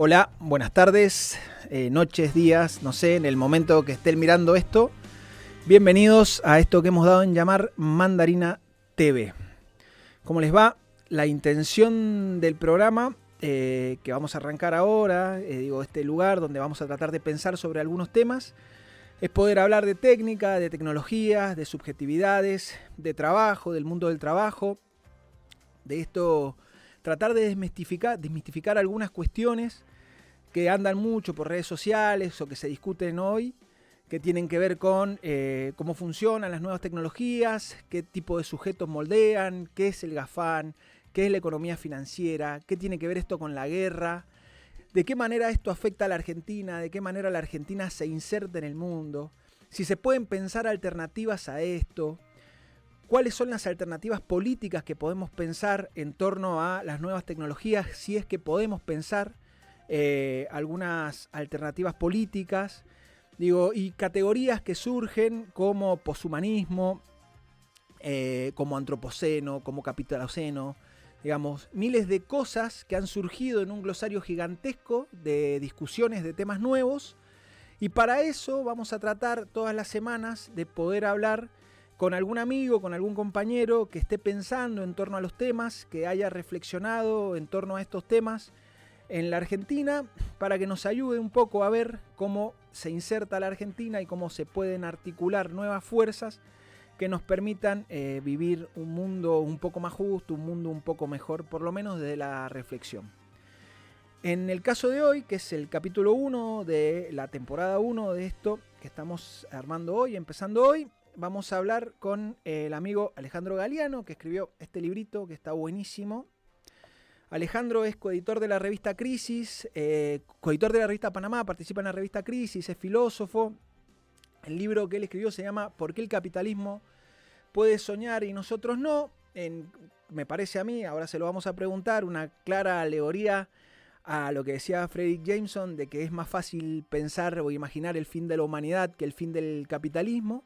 Hola, buenas tardes, noches, días, no sé, en el momento que estén mirando esto. Bienvenidos a esto que hemos dado en llamar Mandarina TV. ¿Cómo les va? La intención del programa que vamos a arrancar ahora, este lugar donde vamos a tratar de pensar sobre algunos temas, es poder hablar de técnica, de tecnologías, de subjetividades, de trabajo, del mundo del trabajo, de esto, tratar de desmistificar algunas cuestiones que andan mucho por redes sociales o que se discuten hoy, que tienen que ver con cómo funcionan las nuevas tecnologías, qué tipo de sujetos moldean, qué es el GAFAM, qué es la economía financiera, qué tiene que ver esto con la guerra, de qué manera esto afecta a la Argentina, de qué manera la Argentina se inserta en el mundo, si se pueden pensar alternativas a esto, cuáles son las alternativas políticas que podemos pensar en torno a las nuevas tecnologías, si es que podemos pensar algunas alternativas políticas, y categorías que surgen como poshumanismo, como antropoceno, como capitaloceno, digamos, miles de cosas que han surgido en un glosario gigantesco de discusiones de temas nuevos, y para eso vamos a tratar todas las semanas de poder hablar con algún amigo, con algún compañero que esté pensando en torno a los temas, que haya reflexionado en torno a estos temas en la Argentina, para que nos ayude un poco a ver cómo se inserta la Argentina y cómo se pueden articular nuevas fuerzas que nos permitan vivir un mundo un poco más justo, un mundo un poco mejor, por lo menos desde la reflexión. En el caso de hoy, que es el capítulo 1 de la temporada 1 de esto que estamos armando hoy, empezando hoy, vamos a hablar con el amigo Alejandro Galiano, que escribió este librito que está buenísimo. Alejandro es coeditor de la revista Crisis, coeditor de la revista Panamá, participa en la revista Crisis, es filósofo. El libro que él escribió se llama ¿Por qué el capitalismo puede soñar y nosotros no? Me parece a mí, ahora se lo vamos a preguntar, una clara alegoría a lo que decía Fredric Jameson, de que es más fácil pensar o imaginar el fin de la humanidad que el fin del capitalismo.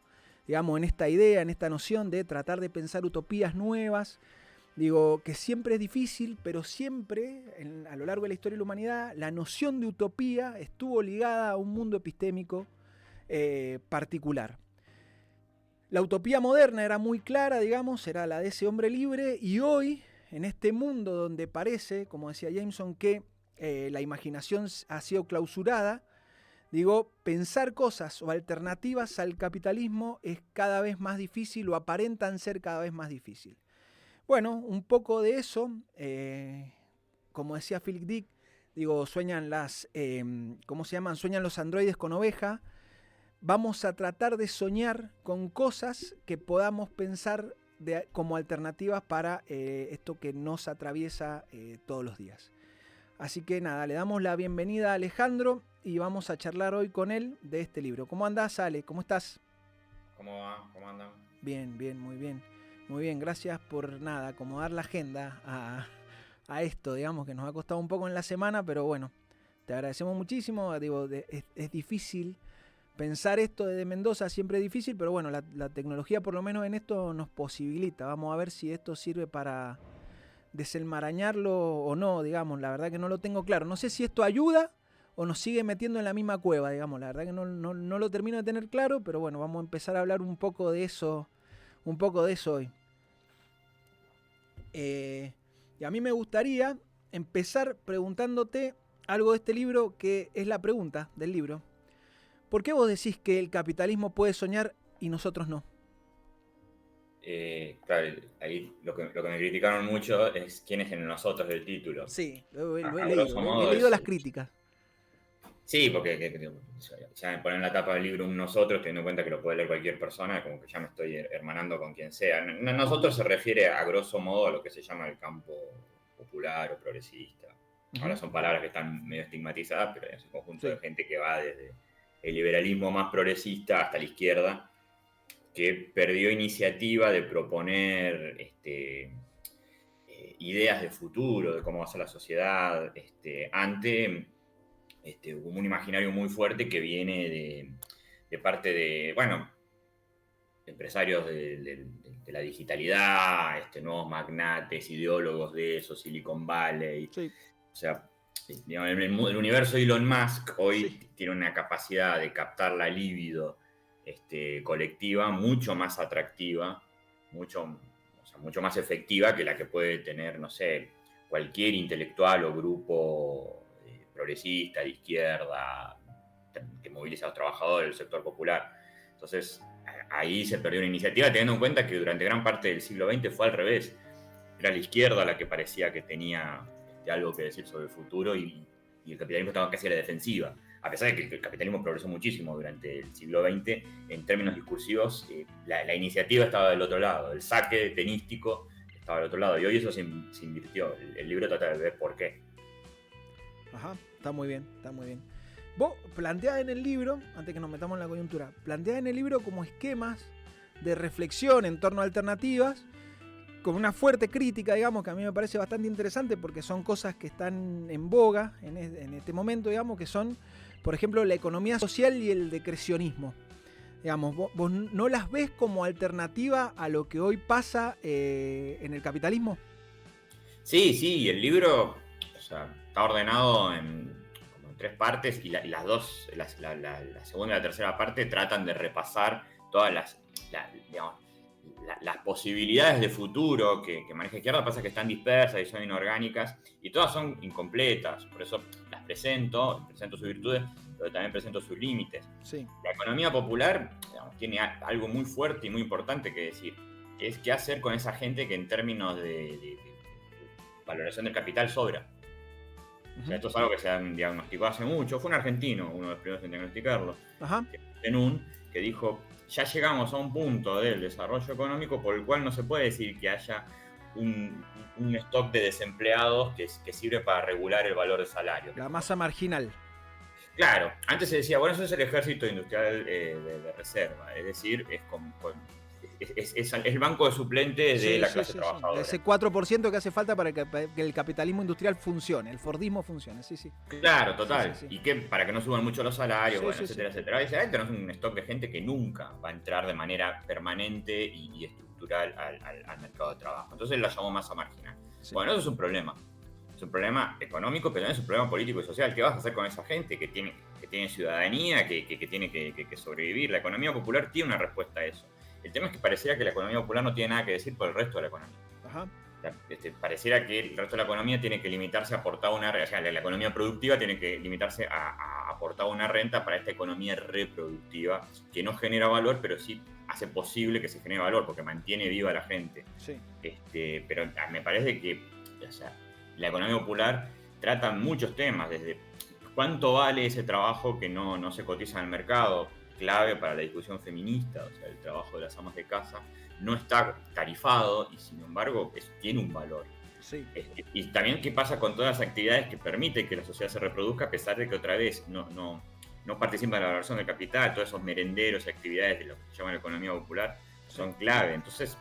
Digamos, en esta idea, en esta noción de tratar de pensar utopías nuevas. Que siempre es difícil, pero siempre, a lo largo de la historia de la humanidad, la noción de utopía estuvo ligada a un mundo epistémico particular. La utopía moderna era muy clara, digamos, era la de ese hombre libre, y hoy, en este mundo donde parece, como decía Jameson, que la imaginación ha sido clausurada, pensar cosas o alternativas al capitalismo es cada vez más difícil, o aparentan ser cada vez más difícil. Bueno, un poco de eso, como decía Philip Dick, sueñan ¿cómo se llaman? Sueñan los androides con oveja. Vamos a tratar de soñar con cosas que podamos pensar como alternativas para esto que nos atraviesa todos los días. Así que nada, le damos la bienvenida a Alejandro y vamos a charlar hoy con él de este libro. ¿Cómo andás, Ale? ¿Cómo estás? ¿Cómo va? ¿Cómo andan? Bien, bien, muy bien. Muy bien, gracias por acomodar la agenda a esto, digamos, que nos ha costado un poco en la semana, pero bueno, te agradecemos muchísimo. Es difícil pensar esto desde Mendoza, siempre es difícil, pero bueno, la tecnología por lo menos en esto nos posibilita. Vamos a ver si esto sirve para desenmarañarlo o no, digamos, la verdad que no lo tengo claro. No sé si esto ayuda o nos sigue metiendo en la misma cueva, digamos, la verdad que no lo termino de tener claro, pero bueno, vamos a empezar a hablar un poco de eso hoy. Y a mí me gustaría empezar preguntándote algo de este libro, que es la pregunta del libro. ¿Por qué vos decís que el capitalismo puede soñar y nosotros no? Claro, ahí lo que me criticaron mucho es quién es el nosotros del título. Sí, lo he A leído, grosso he modo leído es. las críticas. Sí, porque ya me ponen en la tapa del libro un nosotros, teniendo en cuenta que lo puede leer cualquier persona, como que ya me estoy hermanando con quien sea. Nosotros se refiere a grosso modo a lo que se llama el campo popular o progresista. Ahora Uh-huh. son palabras que están medio estigmatizadas, pero es un conjunto de Sí. gente que va desde el liberalismo más progresista hasta la izquierda, que perdió iniciativa de proponer ideas de futuro, de cómo va a ser la sociedad, ante un imaginario muy fuerte que viene de parte de, bueno, empresarios de la digitalidad, nuevos magnates, ideólogos de eso, Silicon Valley. Sí. O sea, digamos, el universo de Elon Musk hoy Sí. tiene una capacidad de captar la libido colectiva mucho más atractiva, mucho más efectiva que la que puede tener, no sé, cualquier intelectual o grupo progresista, de izquierda, que moviliza a los trabajadores del sector popular. Entonces, ahí se perdió una iniciativa, teniendo en cuenta que durante gran parte del siglo XX fue al revés. Era la izquierda la que parecía que tenía algo que decir sobre el futuro y el capitalismo estaba casi a la defensiva. A pesar de que el capitalismo progresó muchísimo durante el siglo XX, en términos discursivos, la iniciativa estaba del otro lado, el saque tenístico estaba del otro lado, y hoy eso se invirtió. El libro trata de ver por qué. Ajá, está muy bien, está muy bien. Vos planteás en el libro, antes que nos metamos en la coyuntura, planteás en el libro como esquemas de reflexión en torno a alternativas, con una fuerte crítica, digamos, que a mí me parece bastante interesante porque son cosas que están en boga en este momento, digamos, que son, por ejemplo, la economía social y el decrecionismo. Digamos, vos no las ves como alternativa a lo que hoy pasa en el capitalismo. Sí, el libro, o sea, está ordenado como en tres partes y las dos, la segunda y la tercera parte tratan de repasar todas digamos, las posibilidades de futuro que maneja izquierda. Pasa que están dispersas y son inorgánicas y todas son incompletas, por eso las presento sus virtudes, pero también presento sus límites. Sí. La economía popular, digamos, tiene algo muy fuerte y muy importante que decir, que es qué hacer con esa gente que en términos de valoración del capital sobra. O sea, esto es algo que se han diagnosticado hace mucho. Fue un argentino, uno de los primeros en diagnosticarlo, Ajá. que dijo, ya llegamos a un punto del desarrollo económico por el cual no se puede decir que haya un stock de desempleados que sirve para regular el valor del salario. La masa marginal. Claro, antes se decía, bueno, eso es el ejército industrial de reserva, es decir, es el banco de suplentes de la clase trabajadora. Ese 4% que hace falta para que el capitalismo industrial funcione, el fordismo funcione, sí. Claro, total. Sí. Y que para que no suban mucho los salarios, etcétera, sí. etcétera. Dice, tenemos un stock de gente que nunca va a entrar de manera permanente y estructural al mercado de trabajo. Entonces la llamó masa marginal. Sí. Bueno, eso es un problema. Es un problema económico, pero también es un problema político y social. ¿Qué vas a hacer con esa gente que tiene ciudadanía, que tiene que sobrevivir? La economía popular tiene una respuesta a eso. El tema es que pareciera que la economía popular no tiene nada que decir por el resto de la economía. Ajá. Pareciera que el resto de la economía tiene que limitarse a aportar una renta. O sea, la economía productiva tiene que limitarse a aportar una renta para esta economía reproductiva que no genera valor, pero sí hace posible que se genere valor porque mantiene viva a la gente. Sí. Pero me parece que, o sea, la economía popular trata muchos temas, desde cuánto vale ese trabajo que no se cotiza en el mercado, clave para la discusión feminista, o sea, el trabajo de las amas de casa no está tarifado y sin embargo tiene un valor. Sí. Y también qué pasa con todas las actividades que permiten que la sociedad se reproduzca a pesar de que otra vez no participan en la valoración del capital. Todos esos merenderos y actividades de lo que se llama la economía popular son clave. Entonces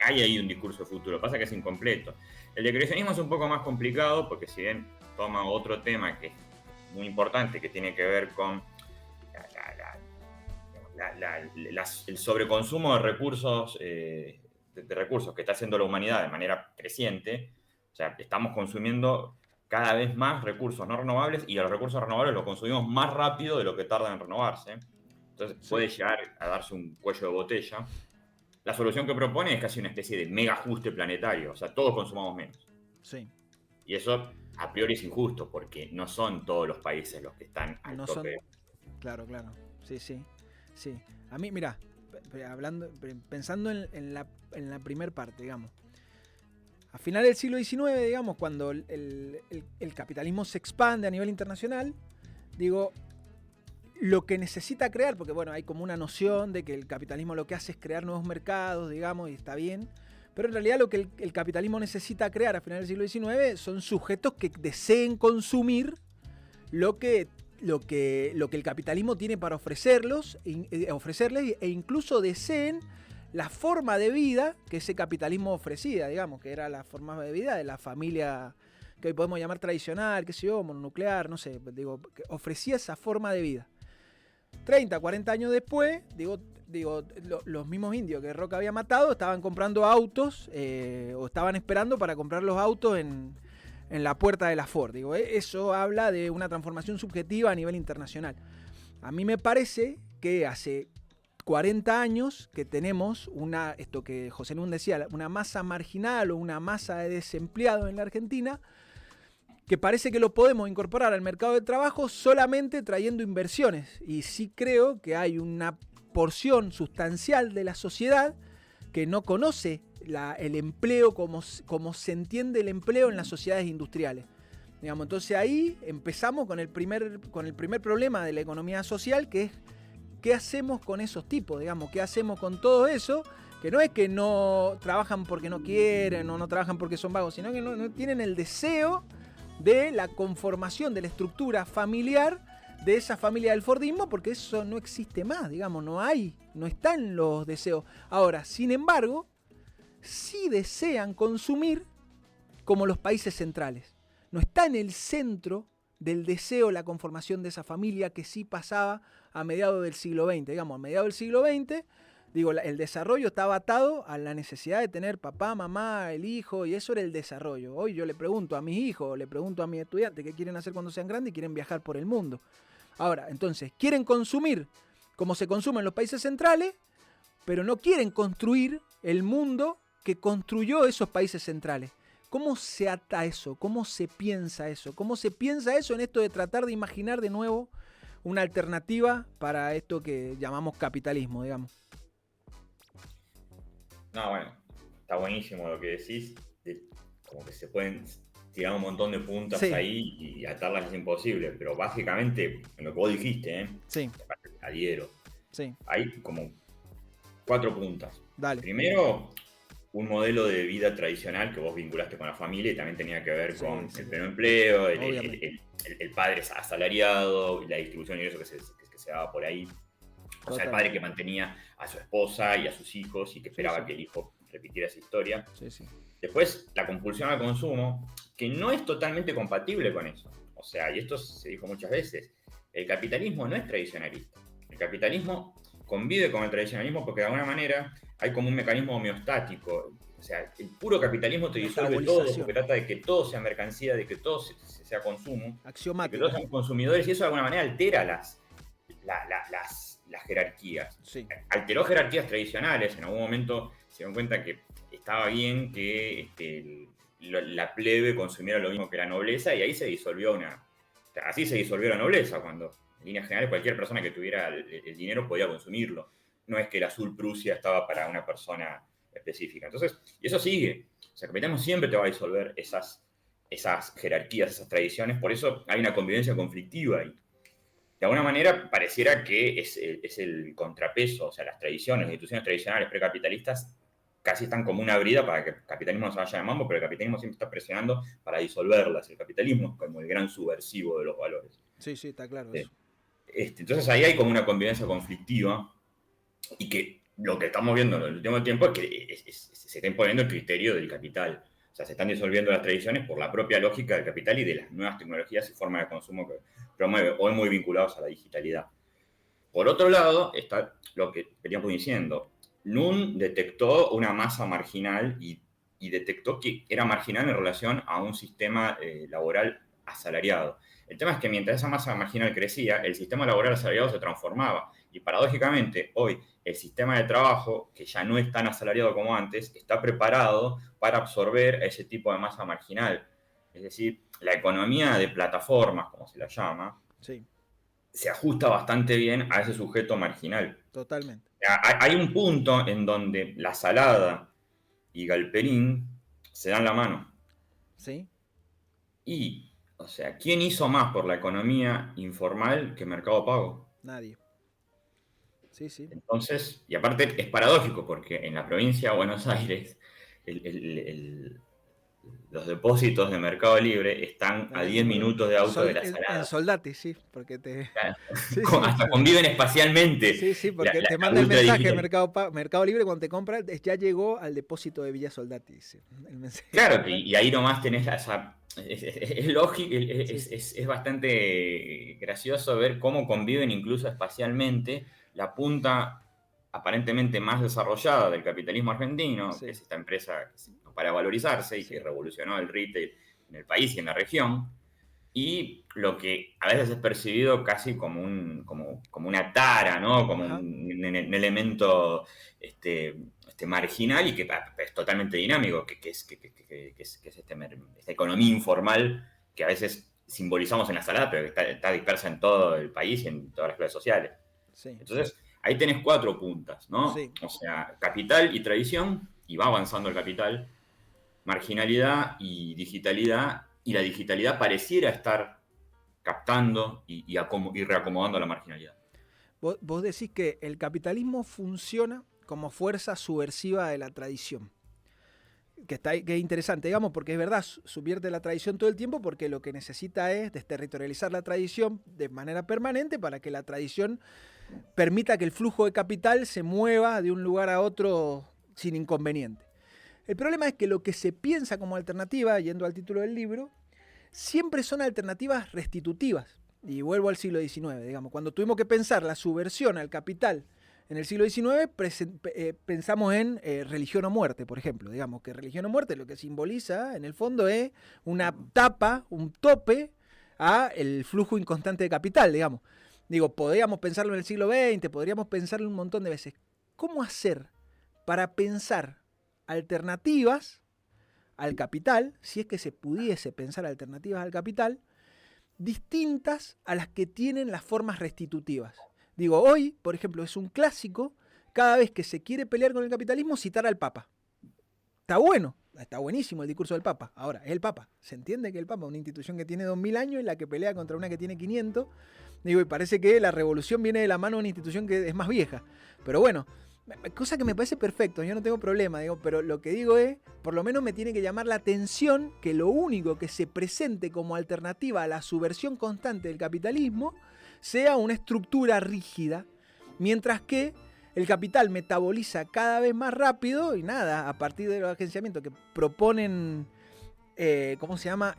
hay ahí un discurso de futuro, pasa que es incompleto. El decrecionismo es un poco más complicado porque si bien toma otro tema que es muy importante, que tiene que ver con el sobreconsumo de recursos que está haciendo la humanidad de manera creciente. O sea, estamos consumiendo cada vez más recursos no renovables y los recursos renovables los consumimos más rápido de lo que tardan en renovarse. Entonces puede llegar a darse un cuello de botella. La solución que propone es casi una especie de mega ajuste planetario, o sea, todos consumamos menos. Sí. Y eso a priori es injusto porque no son todos los países los que están al tope. Claro. Sí. A mí, mira, pensando en la primer parte, digamos. A final del siglo XIX, digamos, cuando el capitalismo se expande a nivel internacional, digo, lo que necesita crear, porque bueno, hay como una noción de que el capitalismo lo que hace es crear nuevos mercados, digamos, y está bien, pero en realidad lo que el capitalismo necesita crear a final del siglo XIX son sujetos que deseen consumir lo que el capitalismo tiene para ofrecerles e incluso deseen la forma de vida que ese capitalismo ofrecía, digamos, que era la forma de vida de la familia que hoy podemos llamar tradicional, qué sé yo, mononuclear, no sé, digo, que ofrecía esa forma de vida. 30, 40 años después, los mismos indios que Roca había matado estaban comprando autos o estaban esperando para comprar los autos en la puerta de la Ford. Digo, eso habla de una transformación subjetiva a nivel internacional. A mí me parece que hace 40 años que tenemos esto que José Nun decía, una masa marginal o una masa de desempleados en la Argentina, que parece que lo podemos incorporar al mercado de trabajo solamente trayendo inversiones. Y sí creo que hay una porción sustancial de la sociedad que no conoce el empleo como se entiende el empleo en las sociedades industriales. Digamos, entonces ahí empezamos con el primer problema de la economía social, que es ¿qué hacemos con esos tipos? Digamos, ¿qué hacemos con todo eso? Que no es que no trabajan porque no quieren o no trabajan porque son vagos, sino que no tienen el deseo de la conformación de la estructura familiar de esa familia del Fordismo, porque eso no existe más, digamos, no están los deseos. Ahora, sin embargo, sí desean consumir como los países centrales. No está en el centro del deseo la conformación de esa familia que sí pasaba a mediados del siglo XX. Digamos, a mediados del siglo XX, el desarrollo estaba atado a la necesidad de tener papá, mamá, el hijo, y eso era el desarrollo. Hoy yo le pregunto a mis hijos, le pregunto a mis estudiantes qué quieren hacer cuando sean grandes y quieren viajar por el mundo. Ahora, entonces, quieren consumir como se consume en los países centrales, pero no quieren construir el mundo que construyó esos países centrales. ¿Cómo se ata eso? ¿Cómo se piensa eso? ¿Cómo se piensa eso en esto de tratar de imaginar de nuevo una alternativa para esto que llamamos capitalismo, digamos? No, bueno, está buenísimo lo que decís. Como que se pueden tirar un montón de puntas ahí y atarlas es imposible. Pero básicamente, en lo que vos dijiste, sí. Adhiero. Sí. Hay como 4 puntas. Dale. Primero, un modelo de vida tradicional que vos vinculaste con la familia y también tenía que ver con el pleno empleo, el padre asalariado, la distribución de ingresos que se daba por ahí. O sea, el padre que mantenía a su esposa y a sus hijos y que esperaba que el hijo repitiera esa historia. Después, la compulsión al consumo, que no es totalmente compatible con eso. O sea, y esto se dijo muchas veces, el capitalismo no es tradicionalista. El capitalismo convive con el tradicionalismo porque de alguna manera hay como un mecanismo homeostático. O sea, el puro capitalismo te disuelve todo porque trata de que todo sea mercancía, de que todo sea consumo, axiomático, de que todos sean consumidores, y eso de alguna manera altera las jerarquías. Sí. Alteró jerarquías tradicionales. En algún momento se dieron cuenta que estaba bien que la plebe consumiera lo mismo que la nobleza, y ahí se disolvió así se disolvió la nobleza, cuando en líneas generales cualquier persona que tuviera el dinero podía consumirlo. No es que el azul Prusia estaba para una persona específica. Entonces, y eso sigue. O sea, el capitalismo siempre te va a disolver esas jerarquías, esas tradiciones. Por eso hay una convivencia conflictiva ahí. De alguna manera pareciera que es el contrapeso. O sea, las tradiciones, las instituciones tradicionales precapitalistas casi están como una brida para que el capitalismo no se vaya de mambo, pero el capitalismo siempre está presionando para disolverlas. El capitalismo es como el gran subversivo de los valores. Sí, está claro eso. Entonces ahí hay como una convivencia conflictiva, y que lo que estamos viendo en el último tiempo es que se está imponiendo el criterio del capital. O sea, se están disolviendo las tradiciones por la propia lógica del capital y de las nuevas tecnologías y formas de consumo que promueve, hoy muy vinculados a la digitalidad. Por otro lado, está lo que veníamos diciendo. Nun detectó una masa marginal y detectó que era marginal en relación a un sistema laboral asalariado. El tema es que mientras esa masa marginal crecía, el sistema laboral asalariado se transformaba. Y paradójicamente, hoy el sistema de trabajo, que ya no es tan asalariado como antes, está preparado para absorber ese tipo de masa marginal. Es decir, la economía de plataformas, como se la llama, se ajusta bastante bien a ese sujeto marginal. Totalmente. Hay un punto en donde la Salada y Galperín se dan la mano. Sí. Y, o sea, ¿quién hizo más por la economía informal que Mercado Pago? Nadie. Sí. Entonces, y aparte es paradójico porque en la provincia de Buenos Aires los depósitos de Mercado Libre están a 10 minutos de auto de la Salada. En Soldati, sí, porque Claro. Hasta conviven espacialmente. Sí, porque te manda el mensaje Mercado Libre cuando te compra, ya llegó al depósito de Villa Soldati. Sí, el mensaje. Claro, y ahí nomás tenés es lógico, es bastante gracioso ver cómo conviven incluso espacialmente la punta aparentemente más desarrollada del capitalismo argentino, que es esta empresa para valorizarse y que revolucionó el retail en el país y en la región, y lo que a veces es percibido casi como, como una tara, ¿no? Como un elemento marginal y que es totalmente dinámico, que es esta economía informal que a veces simbolizamos en la salada, pero que está dispersa en todo el país y en todas las clases sociales. Sí. Entonces, ahí tenés 4 puntas, ¿no? Sí. O sea, capital y tradición, y va avanzando el capital, marginalidad y digitalidad, y la digitalidad pareciera estar captando y reacomodando la marginalidad. Vos decís que el capitalismo funciona como fuerza subversiva de la tradición. Que es interesante, digamos, porque es verdad, subvierte la tradición todo el tiempo porque lo que necesita es desterritorializar la tradición de manera permanente para que la tradición permita que el flujo de capital se mueva de un lugar a otro sin inconveniente. El problema es que lo que se piensa como alternativa, yendo al título del libro, siempre son alternativas restitutivas. Y vuelvo al siglo XIX, digamos, cuando tuvimos que pensar la subversión al capital en el siglo XIX, pensamos en religión o muerte, por ejemplo. Digamos que religión o muerte lo que simboliza, en el fondo, es una tapa, un tope a el flujo inconstante de capital, digamos. Digo, podríamos pensarlo en el siglo XX, podríamos pensarlo un montón de veces. ¿Cómo hacer para pensar alternativas al capital, si es que se pudiese pensar alternativas al capital, distintas a las que tienen las formas restitutivas? Digo, hoy, por ejemplo, es un clásico, cada vez que se quiere pelear con el capitalismo, citar al Papa. Está bueno, está buenísimo el discurso del Papa. Ahora, es el Papa. Se entiende que el Papa es una institución que tiene 2000 años y la que pelea contra una que tiene 500. Digo, y parece que la revolución viene de la mano de una institución que es más vieja. Pero bueno, cosa que me parece perfecto, yo no tengo problema, digo, pero lo que digo es, por lo menos me tiene que llamar la atención que lo único que se presente como alternativa a la subversión constante del capitalismo sea una estructura rígida, mientras que el capital metaboliza cada vez más rápido y nada, a partir de los agenciamientos que proponen, ¿cómo se llama?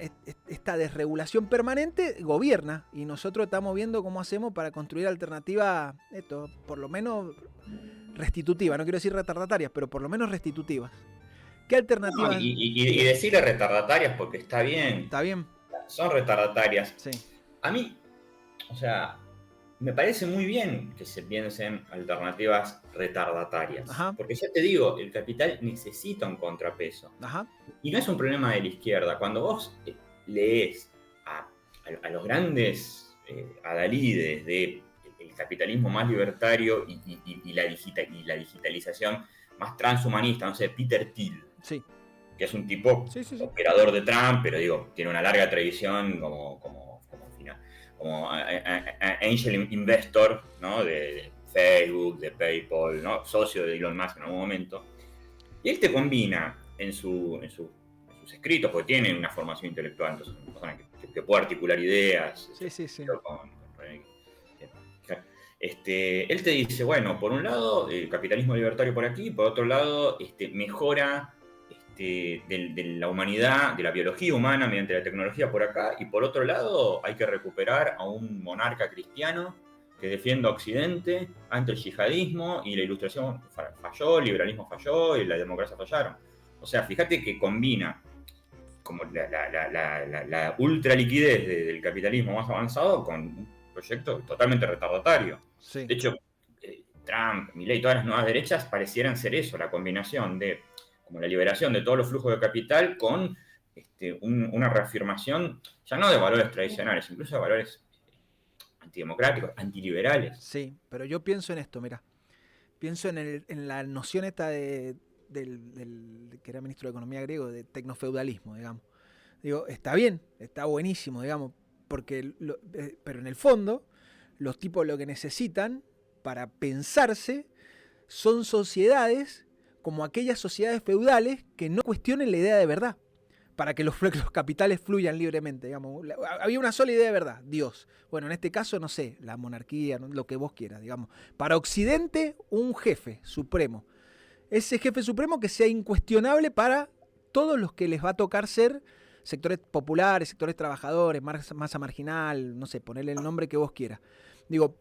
Esta desregulación permanente, gobierna. Y nosotros estamos viendo cómo hacemos para construir alternativas, por lo menos restitutivas, no quiero decir retardatarias, pero por lo menos restitutivas. ¿Qué alternativas? No, y decirle retardatarias porque está bien. ¿Está bien? Son retardatarias. Sí. A mí, o sea, me parece muy bien que se piensen alternativas retardatarias. Ajá. Porque ya te digo, el capital necesita un contrapeso. Ajá. Y no es un problema de la izquierda. Cuando vos lees a los grandes adalides del capitalismo más libertario y la digitalización más transhumanista, no sé, Peter Thiel, sí, que es un tipo operador de Trump, pero digo, tiene una larga tradición como angel investor, ¿no? De Facebook, de PayPal, ¿no? Socio de Elon Musk en algún momento. Y él te combina en sus escritos, porque tiene una formación intelectual, entonces es una persona que puede articular ideas. Sí. Él te dice, bueno, por un lado, el capitalismo libertario por aquí, por otro lado, mejora de la humanidad, de la biología humana mediante la tecnología por acá, y por otro lado hay que recuperar a un monarca cristiano que defienda a Occidente ante el yihadismo, y la ilustración falló, el liberalismo falló y la democracia fallaron. O sea, fíjate que combina como la ultra liquidez del capitalismo más avanzado con un proyecto totalmente retardatario. Sí. De hecho, Trump, Milei y todas las nuevas derechas parecieran ser eso, la combinación de como la liberación de todos los flujos de capital con una reafirmación ya no de valores tradicionales, incluso de valores antidemocráticos, antiliberales. Sí, pero yo pienso en esto, mira. Pienso en la noción esta del que era ministro de Economía griego, de tecnofeudalismo, digamos. Digo, está bien, está buenísimo, digamos, porque pero en el fondo, los tipos lo que necesitan para pensarse son sociedades como aquellas sociedades feudales que no cuestionen la idea de verdad, para que los capitales fluyan libremente, digamos. Había una sola idea de verdad, Dios. Bueno, en este caso, no sé, la monarquía, lo que vos quieras, digamos. Para Occidente, un jefe supremo. Ese jefe supremo que sea incuestionable para todos los que les va a tocar ser sectores populares, sectores trabajadores, masa marginal, no sé, ponerle el nombre que vos quieras. Digo,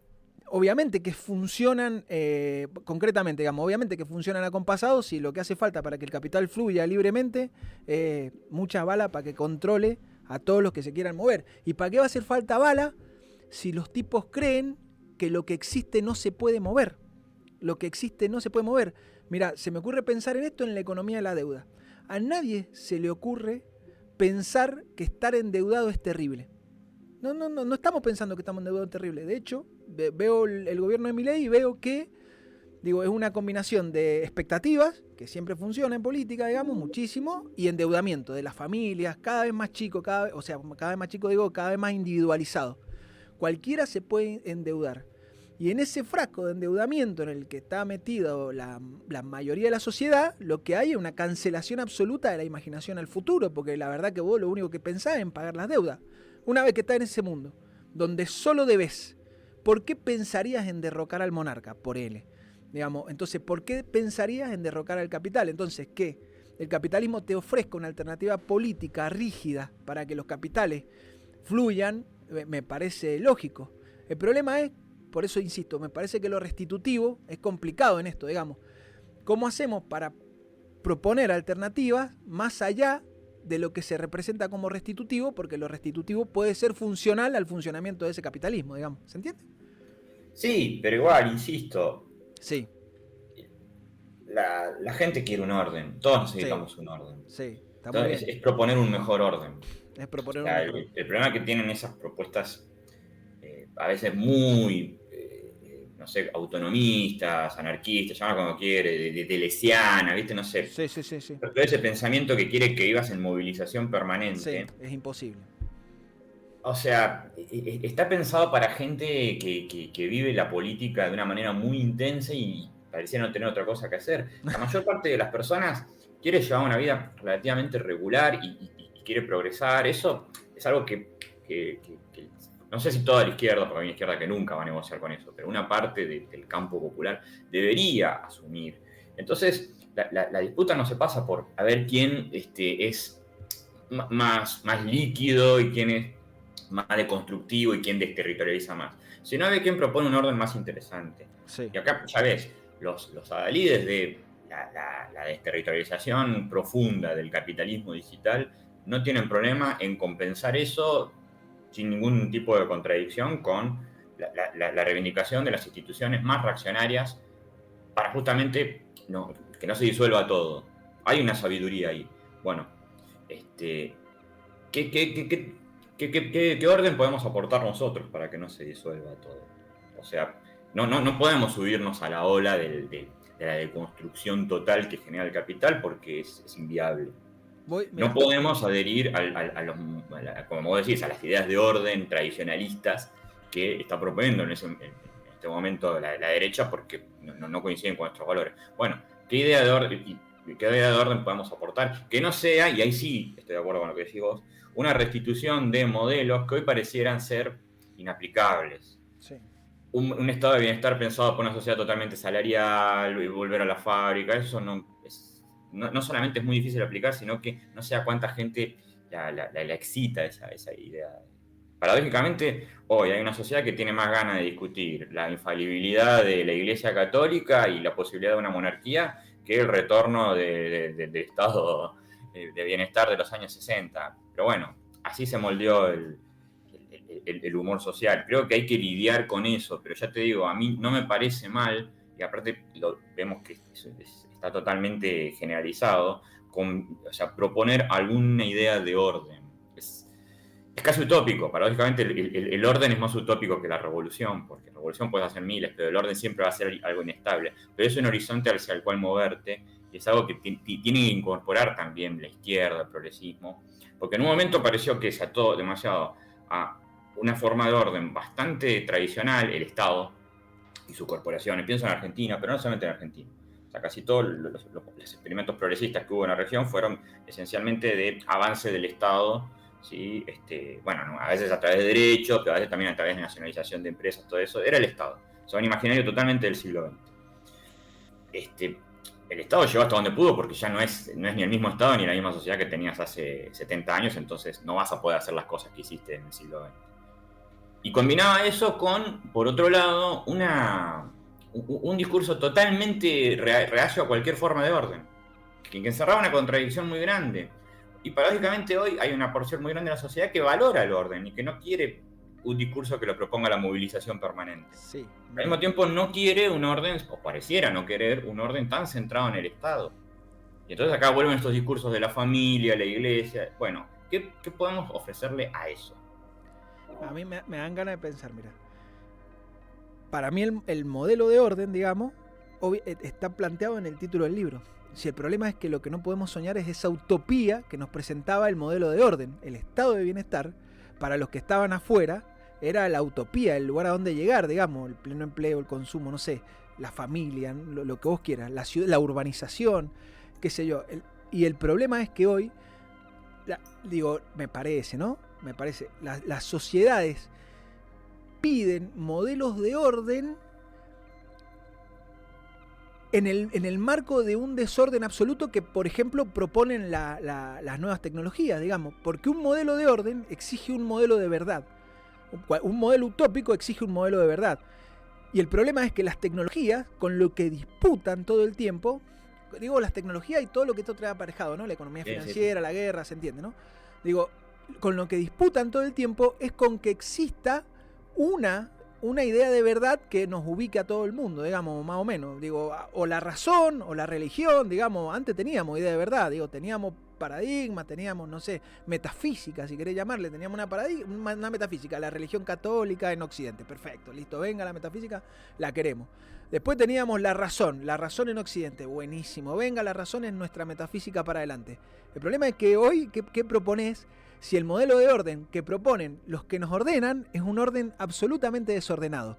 obviamente que funcionan, concretamente, digamos, obviamente que funcionan acompasados y lo que hace falta para que el capital fluya libremente, mucha bala para que controle a todos los que se quieran mover. ¿Y para qué va a hacer falta bala si los tipos creen que lo que existe no se puede mover? Lo que existe no se puede mover. Mira, se me ocurre pensar en esto en la economía de la deuda. A nadie se le ocurre pensar que estar endeudado es terrible. No estamos pensando que estamos endeudados es terrible. De hecho, veo el gobierno de Milei y veo que, digo, es una combinación de expectativas, que siempre funciona en política, digamos, muchísimo, y endeudamiento de las familias, cada vez más chico, cada vez más chico, digo, cada vez más individualizado. Cualquiera se puede endeudar. Y en ese frasco de endeudamiento en el que está metido la mayoría de la sociedad, lo que hay es una cancelación absoluta de la imaginación al futuro, porque la verdad que vos lo único que pensás es en pagar las deudas. Una vez que estás en ese mundo, donde solo debes, ¿por qué pensarías en derrocar al monarca? Por él. Digamos, entonces, ¿por qué pensarías en derrocar al capital? Entonces, ¿qué? El capitalismo te ofrezca una alternativa política rígida para que los capitales fluyan, me parece lógico. El problema es, por eso insisto, me parece que lo restitutivo es complicado en esto, digamos. ¿Cómo hacemos para proponer alternativas más allá de lo que se representa como restitutivo? Porque lo restitutivo puede ser funcional al funcionamiento de ese capitalismo, digamos. ¿Se entiende? Sí, pero igual, insisto. Sí. La gente quiere un orden. Todos necesitamos un orden. Sí, está muy bien. Es proponer un mejor orden. Es proponer un mejor orden. El problema que tienen esas propuestas a veces muy, no sé, autonomistas, anarquistas, llama como quiere, de lesiana, ¿viste? No sé. Sí. Pero ese pensamiento que quiere que vivas en movilización permanente. Sí, es imposible. O sea, está pensado para gente que vive la política de una manera muy intensa y parecía no tener otra cosa que hacer. La mayor parte de las personas quiere llevar una vida relativamente regular y quiere progresar. Eso es algo que no sé si toda la izquierda, porque hay una izquierda que nunca va a negociar con eso, pero una parte del campo popular debería asumir. Entonces, la disputa no se pasa por a ver quién es más líquido y quién es más deconstructivo y quién desterritorializa más, sino de quién propone un orden más interesante. Sí. Y acá, ya ves, los adalides de la desterritorialización profunda del capitalismo digital no tienen problema en compensar eso sin ningún tipo de contradicción con la reivindicación de las instituciones más reaccionarias para justamente que no se disuelva todo. Hay una sabiduría ahí. Bueno, ¿qué orden podemos aportar nosotros para que no se disuelva todo? O sea, no podemos subirnos a la ola de la deconstrucción total que genera el capital porque es inviable. No podemos adherir como vos decís, a las ideas de orden tradicionalistas que está proponiendo en este momento la derecha porque no coinciden con nuestros valores. Bueno, ¿qué idea de orden podemos aportar? Que no sea, y ahí sí estoy de acuerdo con lo que decís vos, una restitución de modelos que hoy parecieran ser inaplicables. Sí. Un estado de bienestar pensado por una sociedad totalmente salarial y volver a la fábrica, eso no solamente es muy difícil de aplicar, sino que no sé a cuánta gente la excita esa idea. Paradójicamente, hoy hay una sociedad que tiene más ganas de discutir la infalibilidad de la Iglesia Católica y la posibilidad de una monarquía que el retorno del estado de bienestar de los años 60. Pero bueno, así se moldeó el humor social. Creo que hay que lidiar con eso, pero ya te digo, a mí no me parece mal, y aparte vemos que está totalmente generalizado, proponer alguna idea de orden. Es casi utópico. Paradójicamente el orden es más utópico que la revolución, porque la revolución puedes hacer miles, pero el orden siempre va a ser algo inestable. Pero es un horizonte hacia el cual moverte, y es algo que tiene que incorporar también la izquierda, el progresismo, porque en un momento pareció que se ató demasiado a una forma de orden bastante tradicional, el Estado y sus corporaciones. Pienso en Argentina, pero no solamente en Argentina. O sea, casi todos los experimentos progresistas que hubo en la región fueron esencialmente de avance del Estado, ¿sí? A veces a través de derechos, pero a veces también a través de nacionalización de empresas, todo eso. Era el Estado. O sea, un imaginario totalmente del siglo XX. El Estado llegó hasta donde pudo porque ya no es ni el mismo Estado ni la misma sociedad que tenías hace 70 años, entonces no vas a poder hacer las cosas que hiciste en el siglo XX. Y combinaba eso con, por otro lado, un discurso totalmente reacio a cualquier forma de orden, que encerraba una contradicción muy grande. Y paradójicamente hoy hay una porción muy grande de la sociedad que valora el orden y que no quiere un discurso que lo proponga la movilización permanente. Sí. Al mismo tiempo no quiere un orden, o pareciera no querer un orden tan centrado en el Estado. Y entonces acá vuelven estos discursos de la familia, la iglesia. Bueno, ¿qué podemos ofrecerle a eso? A mí me dan ganas de pensar, mira. Para mí el modelo de orden, digamos, está planteado en el título del libro. Si el problema es que lo que no podemos soñar es esa utopía que nos presentaba el modelo de orden, el estado de bienestar, para los que estaban afuera, era la utopía, el lugar a donde llegar, digamos, el pleno empleo, el consumo, no sé, la familia, lo que vos quieras, la ciudad, la urbanización, qué sé yo. Y el problema es que hoy, me parece, ¿no? Me parece, las sociedades piden modelos de orden en el marco de un desorden absoluto que, por ejemplo, proponen las nuevas tecnologías, digamos, porque un modelo de orden exige un modelo de verdad. Un modelo utópico exige un modelo de verdad. Y el problema es que las tecnologías, con lo que disputan todo el tiempo, digo, las tecnologías y todo lo que esto trae aparejado, ¿no? La economía financiera, la guerra, se entiende, ¿no? Digo, con lo que disputan todo el tiempo es con que exista una idea de verdad que nos ubique a todo el mundo, digamos, más o menos. Digo, o la razón, o la religión, digamos, antes teníamos idea de verdad, digo, teníamos paradigmas, teníamos, no sé, metafísica, si querés llamarle, teníamos una metafísica, la religión católica en Occidente, perfecto, listo, venga la metafísica, la queremos. Después teníamos la razón en Occidente, buenísimo, venga la razón en nuestra metafísica para adelante. El problema es que hoy, ¿qué propones? Si el modelo de orden que proponen los que nos ordenan es un orden absolutamente desordenado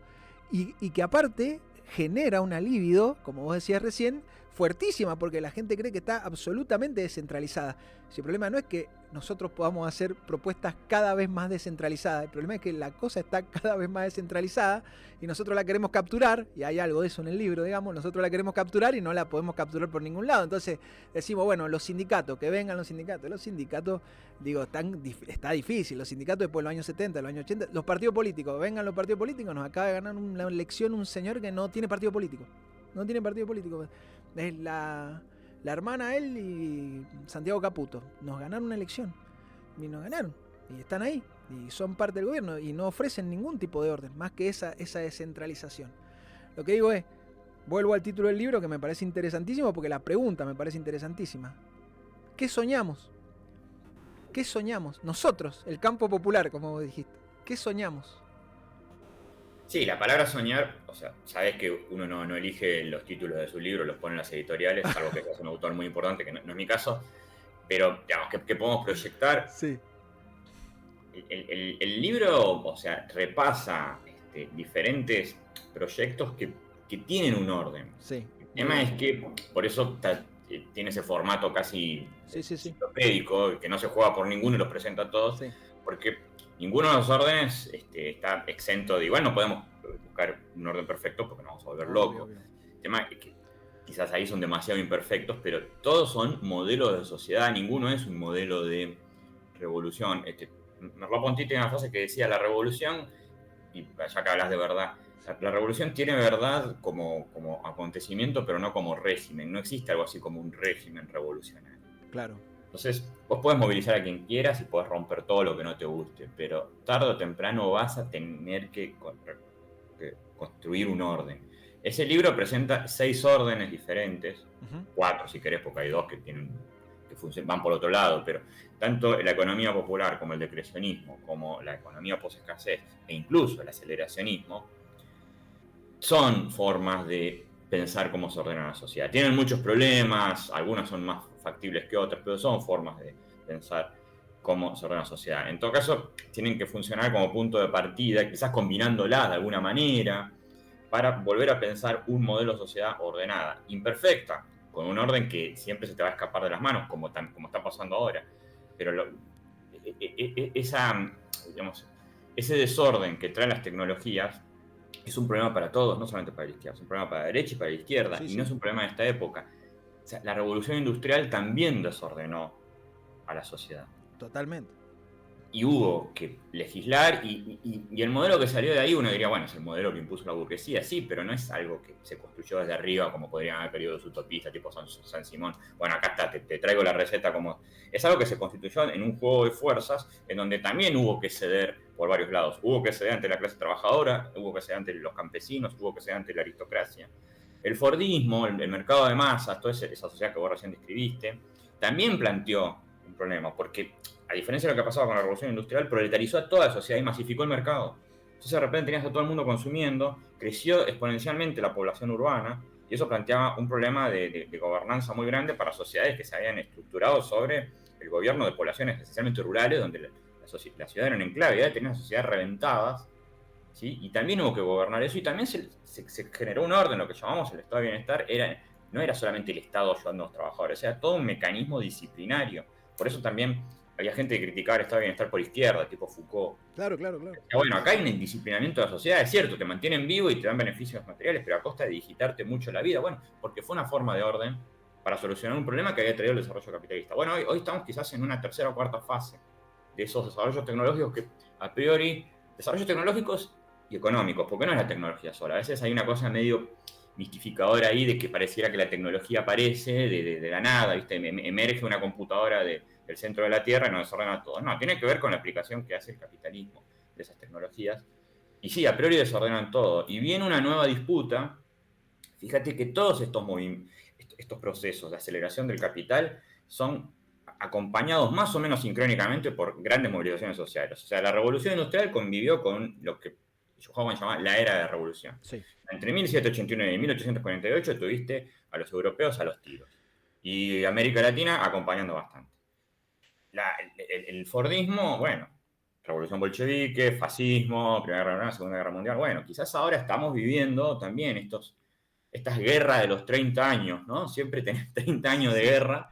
y que aparte genera una libido, como vos decías recién, fuertísima, porque la gente cree que está absolutamente descentralizada. Si el problema no es que nosotros podamos hacer propuestas cada vez más descentralizadas, el problema es que la cosa está cada vez más descentralizada y nosotros la queremos capturar, y hay algo de eso en el libro, digamos, nosotros la queremos capturar y no la podemos capturar por ningún lado. Entonces decimos, bueno, los sindicatos, que vengan los sindicatos, digo, está difícil, los sindicatos después de los años 70, los años 80, los partidos políticos, vengan los partidos políticos, nos acaba de ganar una elección un señor que no tiene partido político. No tiene partido político. Es la hermana él y Santiago Caputo. Nos ganaron una elección. Y nos ganaron. Y están ahí. Y son parte del gobierno. Y no ofrecen ningún tipo de orden. Más que esa descentralización. Lo que digo es, vuelvo al título del libro que me parece interesantísimo porque la pregunta me parece interesantísima. ¿Qué soñamos? ¿Qué soñamos? Nosotros, el campo popular, como vos dijiste. ¿Qué soñamos? Sí, la palabra soñar, o sea, sabes que uno no elige los títulos de su libro, los pone en las editoriales, salvo que seas un autor muy importante, que no es mi caso, pero digamos, ¿qué podemos proyectar? Sí. El libro, o sea, repasa diferentes proyectos que tienen un orden. Sí. El tema es que, por eso tiene ese formato casi enciclopédico, que no se juega por ninguno y los presenta a todos, porque ninguno de los órdenes está exento de... Igual no podemos buscar un orden perfecto porque nos vamos a volver locos. El tema es que quizás ahí son demasiado imperfectos, pero todos son modelos de sociedad, ninguno es un modelo de revolución. Merleau-Ponty tiene una frase que decía, la revolución, y ya que hablas de verdad, la revolución tiene verdad como acontecimiento, pero no como régimen. No existe algo así como un régimen revolucionario. Claro. Entonces, vos podés movilizar a quien quieras y podés romper todo lo que no te guste, pero tarde o temprano vas a tener que construir un orden. Ese libro presenta 6 órdenes diferentes, 4 si querés, porque hay 2 que van por otro lado, pero tanto la economía popular como el decrecionismo, como la economía post-escasez e incluso el aceleracionismo, son formas de pensar cómo se ordena la sociedad. Tienen muchos problemas, algunas son más factibles que otras, pero son formas de pensar cómo se ordena la sociedad. En todo caso, tienen que funcionar como punto de partida, quizás combinándolas de alguna manera, para volver a pensar un modelo de sociedad ordenada, imperfecta, con un orden que siempre se te va a escapar de las manos, como está pasando ahora. Pero ese desorden que traen las tecnologías es un problema para todos, no solamente para la izquierda, es un problema para la derecha y para la izquierda, no es un problema de esta época. O sea, la revolución industrial también desordenó a la sociedad. Totalmente. y hubo que legislar, y el modelo que salió de ahí, uno diría, bueno, es el modelo que impuso la burguesía, sí, pero no es algo que se construyó desde arriba, como podrían haber periodos utopistas, tipo San Simón. Bueno, acá está, te traigo la receta como... Es algo que se constituyó en un juego de fuerzas, en donde también hubo que ceder por varios lados. Hubo que ceder ante la clase trabajadora, hubo que ceder ante los campesinos, hubo que ceder ante la aristocracia. El Fordismo, el mercado de masas, toda esa sociedad que vos recién describiste, también planteó un problema, porque a diferencia de lo que ha pasado con la revolución industrial, proletarizó a toda la sociedad y masificó el mercado. Entonces de repente tenías a todo el mundo consumiendo, creció exponencialmente la población urbana, y eso planteaba un problema de gobernanza muy grande para sociedades que se habían estructurado sobre el gobierno de poblaciones esencialmente rurales, donde la ciudad era un enclave, ya tenían sociedades reventadas, ¿sí? Y también hubo que gobernar eso, y también se generó un orden, lo que llamamos el estado de bienestar, no era solamente el Estado ayudando a los trabajadores, era todo un mecanismo disciplinario. Por eso también había gente que criticaba el estado de bienestar por izquierda, tipo Foucault. Claro. Bueno, acá hay un disciplinamiento de la sociedad, es cierto, te mantienen vivo y te dan beneficios materiales, pero a costa de digitarte mucho la vida. Bueno, porque fue una forma de orden para solucionar un problema que había traído el desarrollo capitalista. Bueno, hoy estamos quizás en una tercera o cuarta fase de esos desarrollos tecnológicos que, a priori, desarrollos tecnológicos y económicos, porque no es la tecnología sola. A veces hay una cosa medio mistificadora ahí de que pareciera que la tecnología aparece de la nada, ¿viste? Emerge una computadora del centro de la Tierra y nos desordena todo. No, tiene que ver con la aplicación que hace el capitalismo de esas tecnologías. Y sí, a priori desordenan todo. Y viene una nueva disputa. Fíjate que todos estos procesos de aceleración del capital son acompañados más o menos sincrónicamente por grandes movilizaciones sociales. O sea, la revolución industrial convivió con lo que Johann llamaba la era de revolución. Sí. Entre 1789 y 1848 tuviste a los europeos a los tiros y América Latina acompañando bastante. El Fordismo, bueno, revolución bolchevique, fascismo, Primera Guerra Mundial, Segunda Guerra Mundial, bueno, quizás ahora estamos viviendo también estas guerras de los 30 años, ¿no? Siempre tenés 30 años de guerra.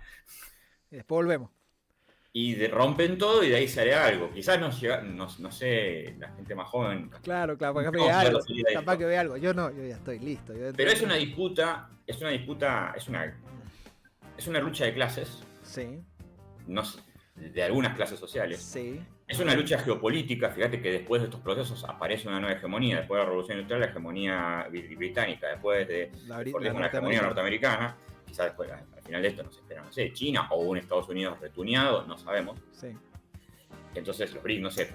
Y después volvemos. Y rompen todo y de ahí sale algo. Quizás no llega, no sé, la gente más joven. Claro, capaz que No, ve algo. salida de Capaz esto. que ve algo. Yo no, yo ya estoy listo. Pero es una lucha de clases, Sí, no sé, de algunas clases sociales. sí. Es una lucha geopolítica. Fíjate que después de estos procesos aparece una nueva hegemonía. Después de la Revolución Industrial, la hegemonía británica. Después de La hegemonía norteamericana. Quizás después, al final de esto, nos espera, no sé, China o un Estados Unidos retuneado, no sabemos. Sí. Entonces, los BRICS, no sé.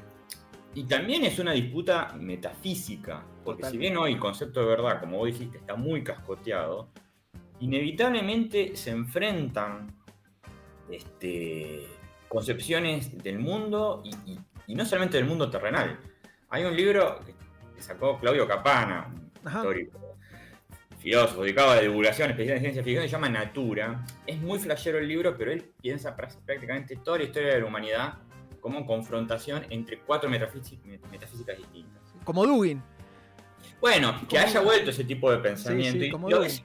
Y también es una disputa metafísica, porque Total. si bien hoy el concepto de verdad, como vos dijiste, está muy cascoteado, inevitablemente se enfrentan concepciones del mundo y no solamente del mundo terrenal. Hay un libro que sacó Claudio Capana, un Ajá. histórico, filósofo dedicado a la divulgación especial en ciencia ficción, se llama Natura. Es muy flashero el libro, pero él piensa prácticamente toda la historia de la humanidad como confrontación entre cuatro metafísicas distintas. Como Dugin. Bueno, que haya vuelto ese tipo de pensamiento. Sí, como y Dugin.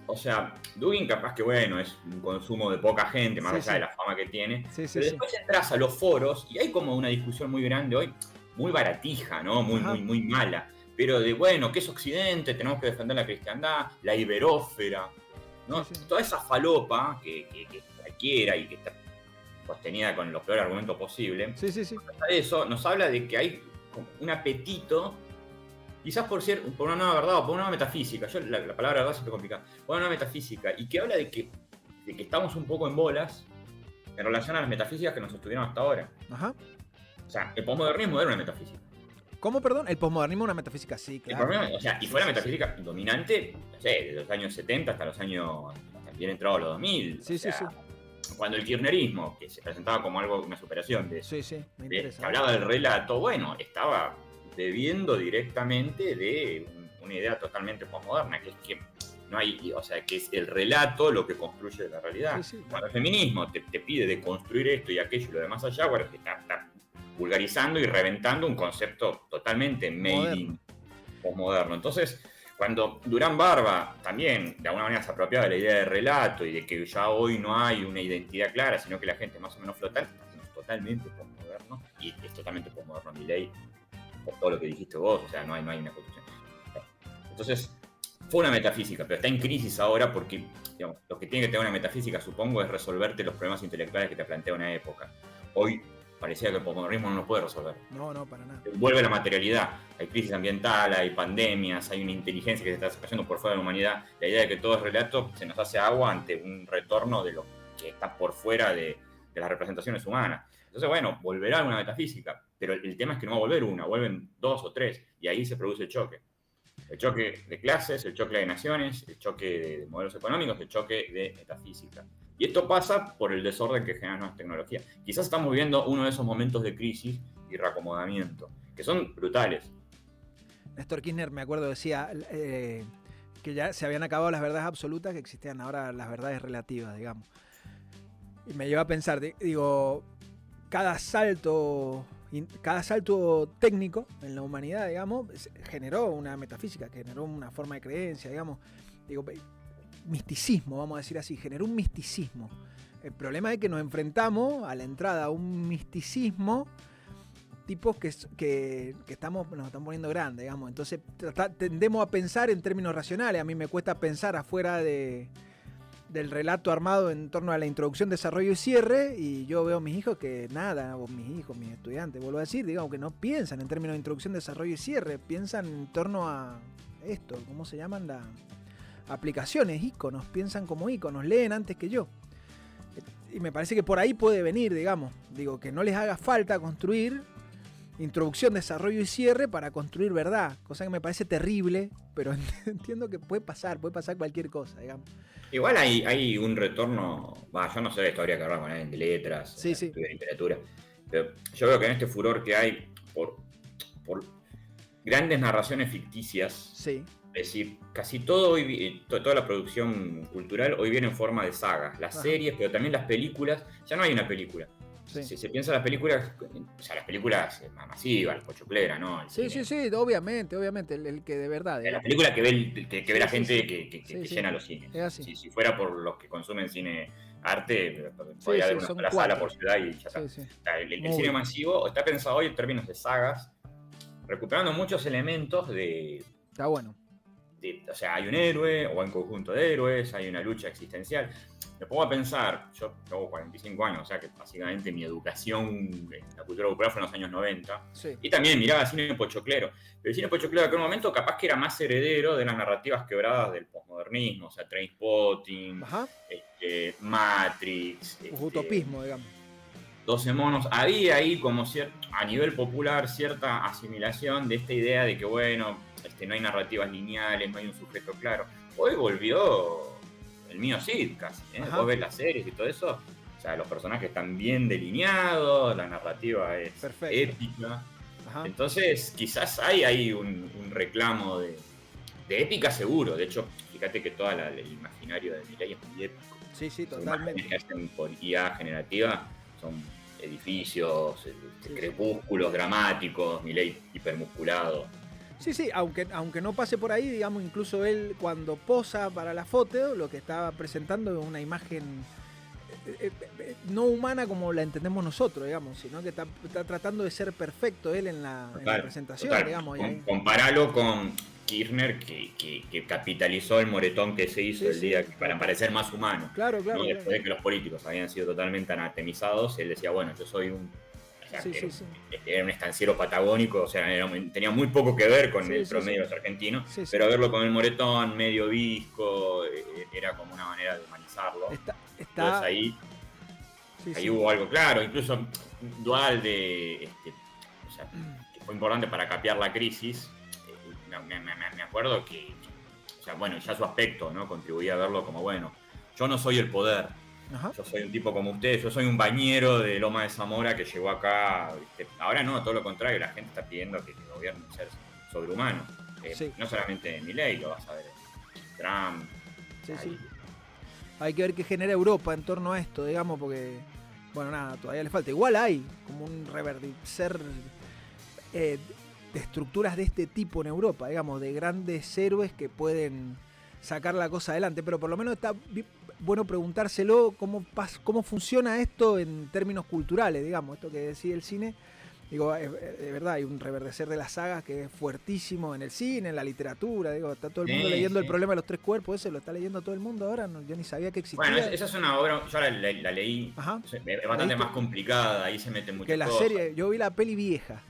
o sea, Dugin capaz que bueno, es un consumo de poca gente, más Sí, allá sí. de la fama que tiene. Sí, sí, Pero sí. después entras a los foros y hay como una discusión muy grande hoy, muy baratija, ¿no? Ajá. Muy mala. Pero de, bueno, ¿qué es Occidente? Tenemos que defender la cristiandad, la iberósfera, ¿no? Sí, sí. Toda esa falopa que cualquiera y que está sostenida con los peores argumentos posibles. Sí, sí, sí. Eso nos habla de que hay como un apetito, quizás por una nueva verdad o por una nueva metafísica. Yo la palabra verdad siempre complicada. Por una nueva metafísica. Y que habla de que estamos un poco en bolas en relación a las metafísicas que nos sostuvieron hasta ahora. Ajá. O sea, el posmodernismo era una metafísica. ¿Cómo, perdón? El posmodernismo es una metafísica, sí, claro. O sea, y fue la metafísica dominante, no sé, de los años 70 hasta los años, bien entrado a los 2000. Sí, o sea, sí, sí. Cuando el kirchnerismo, que se presentaba como algo, una superación Sí, sí, me que interesa. hablaba del relato, bueno, estaba bebiendo directamente de una idea totalmente posmoderna, que es que no hay, o sea, que es el relato lo que construye la realidad. Sí, sí. Cuando el feminismo te pide de construir esto y aquello y lo demás allá, bueno, está vulgarizando y reventando un concepto totalmente made in posmoderno. Entonces, cuando Durán Barba también de alguna manera se apropiaba de la idea de relato y de que ya hoy no hay una identidad clara, sino que la gente es más o menos flotante, es totalmente posmoderno, y es totalmente posmoderno Milei, por todo lo que dijiste vos, o sea, no hay una construcción. Entonces, fue una metafísica, pero está en crisis ahora porque, digamos, lo que tiene que tener una metafísica, supongo, es resolverte los problemas intelectuales que te plantea una época. Hoy parecía que el posmodernismo no nos puede resolver. No, para nada. Vuelve la materialidad, hay crisis ambiental, hay pandemias, hay una inteligencia que se está cayendo por fuera de la humanidad. La idea de que todo es relato se nos hace agua ante un retorno de lo que está por fuera de las representaciones humanas. Entonces, bueno, volverá una metafísica, pero el tema es que no va a volver una, vuelven 2 o 3, y ahí se produce el choque. El choque de clases, el choque de naciones, el choque de modelos económicos, el choque de metafísica. Y esto pasa por el desorden que generan nuevas tecnologías. Quizás estamos viviendo uno de esos momentos de crisis y reacomodamiento, que son brutales. Néstor Kirchner, me acuerdo, decía que ya se habían acabado las verdades absolutas, que existían ahora las verdades relativas, digamos. Y me lleva a pensar, digo, cada salto técnico en la humanidad, digamos, generó una metafísica, generó una forma de creencia, digamos, digo, misticismo, vamos a decir así, generó un misticismo. El problema es que nos enfrentamos a la entrada a un misticismo tipos que nos están poniendo grandes, digamos. Entonces tendemos a pensar en términos racionales. A mí me cuesta pensar afuera del relato armado en torno a la introducción, desarrollo y cierre, y yo veo a mis hijos que nada, o mis estudiantes, vuelvo a decir, digamos, que no piensan en términos de introducción, desarrollo y cierre, piensan en torno a esto, ¿cómo se llaman? Las aplicaciones, iconos, piensan como iconos, leen antes que yo. Y me parece que por ahí puede venir, digamos, digo, que no les haga falta construir introducción, desarrollo y cierre para construir verdad, cosa que me parece terrible, pero entiendo que puede pasar cualquier cosa, digamos. Igual hay un retorno, yo no sé de historia que hablar con alguien de letras, sí. de literatura, pero yo veo que en este furor que hay por grandes narraciones ficticias, sí. Es decir, casi todo toda la producción cultural hoy viene en forma de sagas, las series, pero también las películas, ya no hay una película. Sí. Si se piensa en las películas, o sea, las películas masivas, las pochocleras, ¿no? Sí, obviamente, el que de verdad. La película que ve la gente que llena los cines. Es así. Si fuera por los que consumen cine arte, podría haber una sola sala por ciudad y ya está. El cine masivo está pensado hoy en términos de sagas, recuperando muchos elementos de... Está bueno. O sea, hay un héroe o hay un conjunto de héroes, hay una lucha existencial. Me pongo a pensar, yo tengo 45 años, o sea que básicamente mi educación en la cultura popular fue en los años 90. Sí. Y también miraba cine pochoclero. Pero el cine pochoclero de aquel momento capaz que era más heredero de las narrativas quebradas del posmodernismo, o sea, Trainspotting, Matrix. Utopismo, digamos. 12 monos. Había ahí como a nivel popular cierta asimilación de esta idea de que, bueno, no hay narrativas lineales, no hay un sujeto claro. Hoy volvió el mío Cid casi. Vos ves las series y todo eso. O sea, los personajes están bien delineados, la narrativa es épica. Ajá. Entonces, quizás hay ahí un reclamo de épica seguro. De hecho, fíjate que todo el imaginario de Milei es muy épico. Sí, totalmente. Las que hacen por IA generativa son edificios, crepúsculos dramáticos, Milei hipermusculado. Sí, aunque no pase por ahí, digamos, incluso él cuando posa para la foto, lo que está presentando es una imagen no humana como la entendemos nosotros, digamos, sino que está tratando de ser perfecto él en la presentación, digamos. Comparalo con Kirchner, que capitalizó el moretón que se hizo el día para parecer más humano. Claro. Después de que los políticos habían sido totalmente anatemizados, él decía, bueno, yo soy un... Era un estanciero patagónico, o sea, tenía muy poco que ver con el promedio de los argentinos, pero verlo con el moretón medio visco era como una manera de humanizarlo. Entonces ahí hubo algo claro, incluso Dual o sea, que fue importante para capear la crisis. Me acuerdo que, o sea, bueno, ya su aspecto, ¿no? Contribuía a verlo como, bueno, yo no soy el poder. Ajá. Yo soy un tipo como ustedes, yo soy un bañero de Loma de Zamora que llegó acá. Ahora no, todo lo contrario, la gente está pidiendo que gobierne un ser sobrehumano. No solamente Milei, lo vas a ver Trump. Sí. Hay que ver qué genera Europa en torno a esto, digamos, porque, bueno, nada, todavía le falta. Igual hay como un reverdecer de estructuras de este tipo en Europa, digamos, de grandes héroes que pueden sacar la cosa adelante, pero por lo menos está bueno preguntárselo cómo funciona esto en términos culturales, digamos, esto que decía el cine, Digo, de verdad, hay un reverdecer de las sagas que es fuertísimo en el cine, en la literatura. Digo, está todo el mundo leyendo El problema de los tres cuerpos, ese lo está leyendo todo el mundo ahora, no, yo ni sabía que existía. Bueno, esa es una obra, yo la leí, Ajá. Es bastante más complicada, ahí se meten muchas cosas. Serie, yo vi la peli vieja.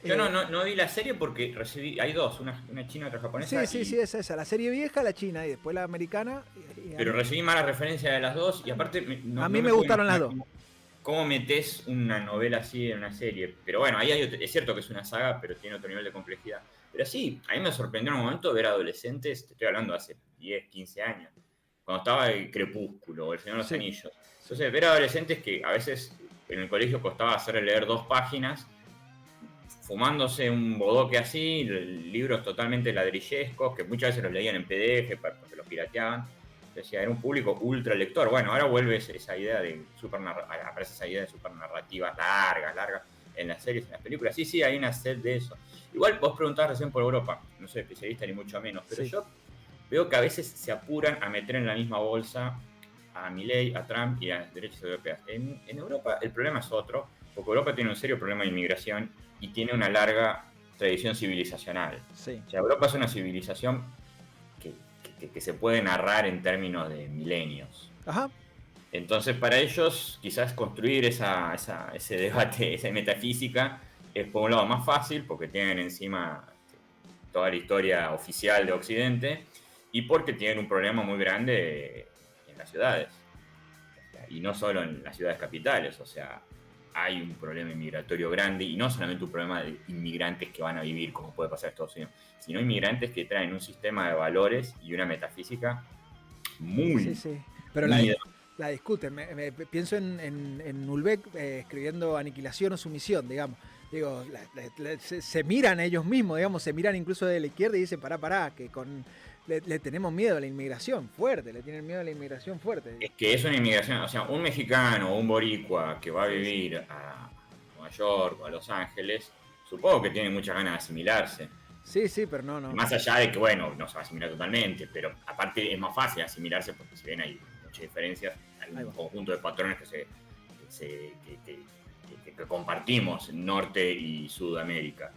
Yo no vi la serie porque hay dos, una china y otra japonesa. Sí, es esa, la serie vieja, la china, y después la americana. Pero recibí malas referencias de las dos, y aparte... a mí me gustaron las dos. ¿Cómo metés una novela así en una serie? Pero bueno, ahí es cierto que es una saga, pero tiene otro nivel de complejidad. Pero sí, a mí me sorprendió en un momento ver adolescentes, te estoy hablando de hace 10, 15 años, cuando estaba el Crepúsculo o El Señor de los Anillos. Entonces, ver adolescentes que a veces en el colegio costaba hacerle leer 2 páginas, fumándose un bodoque así, libros totalmente ladrillescos, que muchas veces los leían en PDF porque los pirateaban. Decía, era un público ultra lector. Bueno, ahora vuelve esa idea de aparece esa idea de supernarrativas largas en las series, en las películas. Sí, hay una sed de eso. Igual vos preguntabas recién por Europa, no soy especialista ni mucho menos, pero yo veo que a veces se apuran a meter en la misma bolsa a Milei, a Trump y a las derechas europeas. En Europa el problema es otro, porque Europa tiene un serio problema de inmigración y tiene una larga tradición civilizacional. Sí. O sea, Europa es una civilización que se puede narrar en términos de milenios. Ajá. Entonces, para ellos, quizás construir ese debate, esa metafísica, es por un lado más fácil, porque tienen encima toda la historia oficial de Occidente, y porque tienen un problema muy grande en las ciudades. Y no solo en las ciudades capitales, o sea, hay un problema inmigratorio grande, y no solamente un problema de inmigrantes que van a vivir, como puede pasar en Estados Unidos, sino inmigrantes que traen un sistema de valores y una metafísica muy... Sí. Pero la discuten. Me pienso en Ulbeck escribiendo Aniquilación o Sumisión, digamos. Digo, se miran ellos mismos, digamos, se miran incluso de la izquierda y dicen, pará, que le tenemos miedo a la inmigración fuerte, le tienen miedo a la inmigración fuerte. Es que es una inmigración, o sea, un mexicano o un boricua que va a vivir a Nueva York o a Los Ángeles, supongo que tiene muchas ganas de asimilarse. Sí, pero no. Más allá de que, bueno, no se va a asimilar totalmente, pero aparte es más fácil asimilarse porque si bien hay muchas diferencias, hay un conjunto de patrones que compartimos Norte y Sudamérica.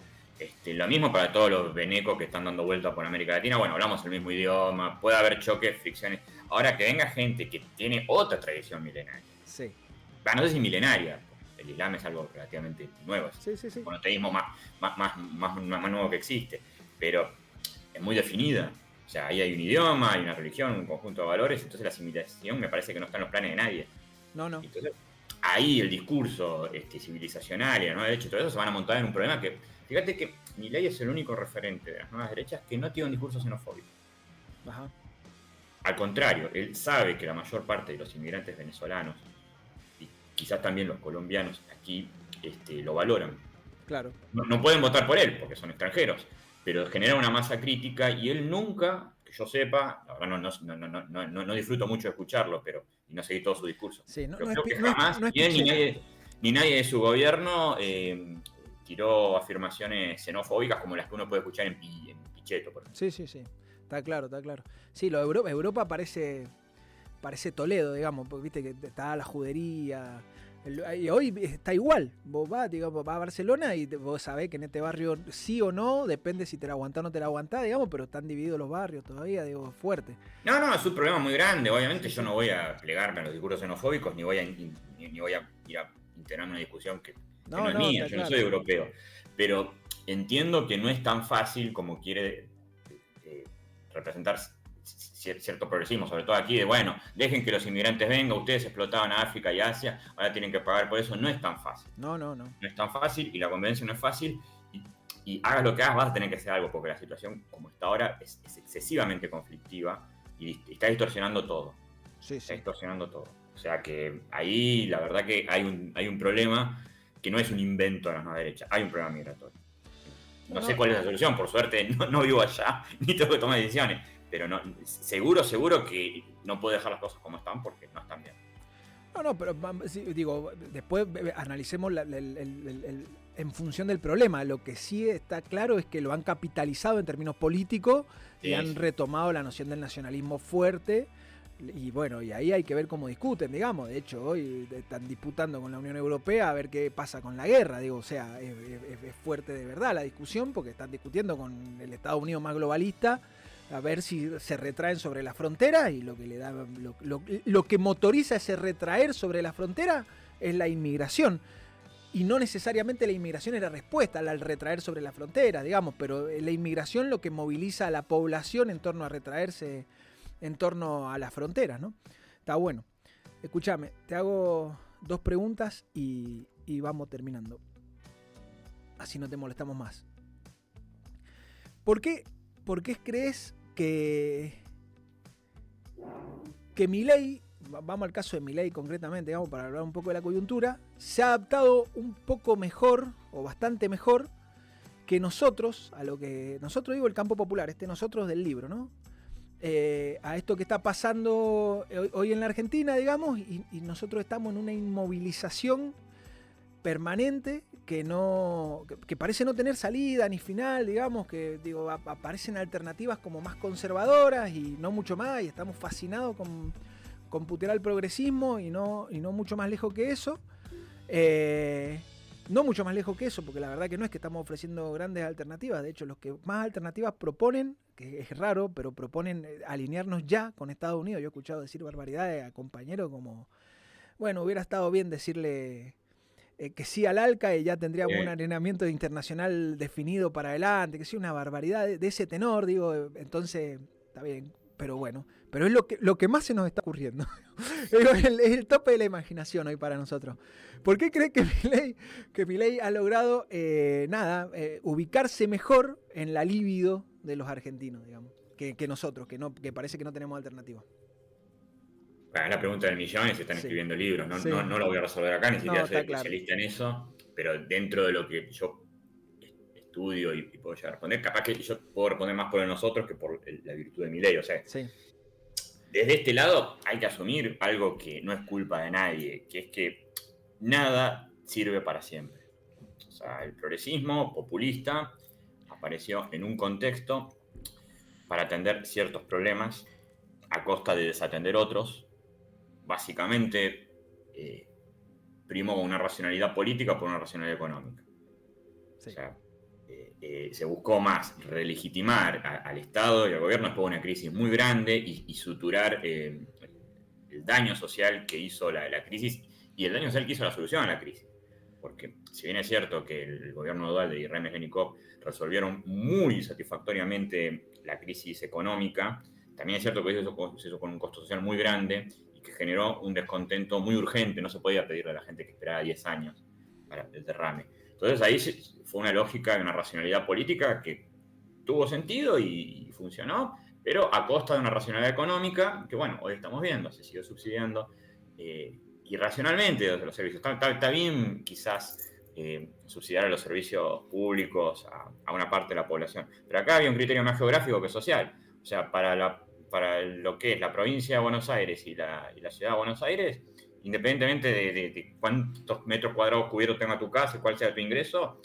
Lo mismo para todos los venecos que están dando vueltas por América Latina. Bueno, hablamos el mismo idioma, puede haber choques, fricciones. Ahora que venga gente que tiene otra tradición milenaria. Sí. No sé si milenaria, el Islam es algo relativamente nuevo. Sí. El monoteísmo más nuevo que existe, pero es muy definida. O sea, ahí hay un idioma, hay una religión, un conjunto de valores, entonces la asimilación me parece que no está en los planes de nadie. No. Entonces, ahí el discurso civilizacional y la nueva derecha y todo eso se van a montar en un problema que, fíjate que Milei es el único referente de las nuevas derechas que no tiene un discurso xenofóbico. Ajá. Al contrario, él sabe que la mayor parte de los inmigrantes venezolanos y quizás también los colombianos aquí lo valoran. Claro. No pueden votar por él porque son extranjeros, pero genera una masa crítica y él nunca, que yo sepa, la verdad no disfruto mucho de escucharlo, y no seguí todo su discurso. Sí, creo que jamás ni nadie de su gobierno tiró afirmaciones xenofóbicas como las que uno puede escuchar en Pichetto, por ejemplo. Sí. Está claro. Sí, Europa parece Toledo, digamos, porque viste que está la judería. Y hoy está igual. Vos vas a Barcelona y vos sabés que en este barrio sí o no, depende si te la aguantás o no te la aguantás, digamos, pero están divididos los barrios todavía, digo, fuerte. No, es un problema muy grande. Obviamente yo no voy a plegarme a los discursos xenofóbicos ni voy a ir a integrarme en una discusión que no es mía, yo no soy europeo. Pero entiendo que no es tan fácil como quiere representar cierto progresismo, sobre todo aquí, dejen que los inmigrantes vengan, ustedes explotaban a África y Asia, ahora tienen que pagar por eso. No es tan fácil. No. No es tan fácil y la convivencia no es fácil y hagas lo que hagas vas a tener que hacer algo porque la situación como está ahora es excesivamente conflictiva y está distorsionando todo. Sí. Está distorsionando todo. O sea que ahí la verdad que hay un problema que no es un invento de la nueva derecha, hay un problema migratorio. No sé cuál es la solución, por suerte no vivo allá, ni tengo que tomar decisiones, pero seguro que no puedo dejar las cosas como están porque no están bien. No, pero digo, después analicemos en función del problema. Lo que sí está claro es que lo han capitalizado en términos políticos y han retomado la noción del nacionalismo fuerte. Y bueno, y ahí hay que ver cómo discuten, digamos. De hecho, hoy están disputando con la Unión Europea a ver qué pasa con la guerra. Digo, o sea, es fuerte de verdad la discusión porque están discutiendo con el Estados Unidos más globalista a ver si se retraen sobre la frontera, y lo que le da lo que motoriza ese retraer sobre la frontera es la inmigración. Y no necesariamente la inmigración es la respuesta al retraer sobre la frontera, digamos, pero la inmigración lo que moviliza a la población en torno a retraerse en torno a las fronteras, ¿no? Está bueno. Escúchame, te hago 2 preguntas y vamos terminando. Así no te molestamos más. ¿Por qué crees que Milei, vamos al caso de Milei concretamente, digamos, para hablar un poco de la coyuntura, se ha adaptado un poco mejor o bastante mejor que nosotros, a lo que nosotros, digo, el campo popular, nosotros del libro, ¿no? A esto que está pasando hoy en la Argentina, digamos, y nosotros estamos en una inmovilización permanente que parece no tener salida ni final, digamos, que digo, aparecen alternativas como más conservadoras y no mucho más, y estamos fascinados con putear al progresismo y no mucho más lejos que eso. No mucho más lejos que eso, porque la verdad que no es que estamos ofreciendo grandes alternativas. De hecho, los que más alternativas proponen, que es raro, pero proponen alinearnos ya con Estados Unidos. Yo he escuchado decir barbaridades a compañeros como, bueno, hubiera estado bien decirle que sí al ALCA y ya tendríamos un alineamiento internacional definido para adelante, que sí, una barbaridad de ese tenor, digo. Entonces, está bien. Pero bueno, pero es lo que más se nos está ocurriendo. Es el tope de la imaginación hoy para nosotros. ¿Por qué crees que Milei ha logrado ubicarse mejor en la libido de los argentinos, digamos, que nosotros, que parece que no tenemos alternativa? Es la pregunta del millón y se están escribiendo libros. No lo voy a resolver acá, ni siquiera soy especialista en eso, pero dentro de lo que yo estudio y puedo llegar a responder, capaz que yo puedo responder más por el nosotros que por la virtud de Milei. O sea, desde este lado hay que asumir algo que no es culpa de nadie, que es que nada sirve para siempre. O sea, el progresismo populista apareció en un contexto para atender ciertos problemas a costa de desatender otros. Básicamente, primó una racionalidad política por una racionalidad económica. Sí. O sea, se buscó más relegitimar al Estado y al gobierno después de una crisis muy grande y suturar el daño social que hizo la crisis y el daño social que hizo la solución a la crisis. Porque si bien es cierto que el gobierno de Dualde y Remes Lenikov resolvieron muy satisfactoriamente la crisis económica, también es cierto que eso se hizo con un costo social muy grande y que generó un descontento muy urgente. No se podía pedirle a la gente que esperara 10 años para el derrame. Entonces ahí fue una lógica de una racionalidad política que tuvo sentido y funcionó, pero a costa de una racionalidad económica que, bueno, hoy estamos viendo, se sigue subsidiando irracionalmente desde los servicios. Está bien quizás subsidiar a los servicios públicos a una parte de la población, pero acá había un criterio más geográfico que social. O sea, para lo que es la provincia de Buenos Aires y la ciudad de Buenos Aires, independientemente de cuántos metros cuadrados cubiertos tenga tu casa y cuál sea tu ingreso,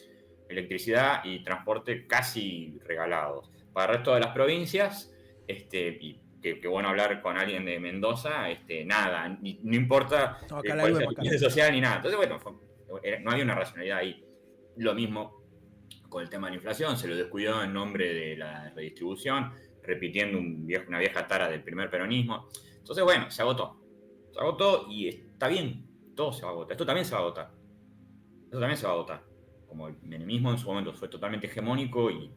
electricidad y transporte casi regalados. Para el resto de las provincias, y que bueno hablar con alguien de Mendoza, nada, no importa cuál sea tu clase social ni nada. Entonces, bueno, no había una racionalidad ahí. Lo mismo con el tema de la inflación, se lo descuidó en nombre de la redistribución, repitiendo una vieja tara del primer peronismo. Entonces, bueno, se agotó y está bien, todo se va a agotar. Esto también se va a agotar. Como el menemismo en su momento fue totalmente hegemónico y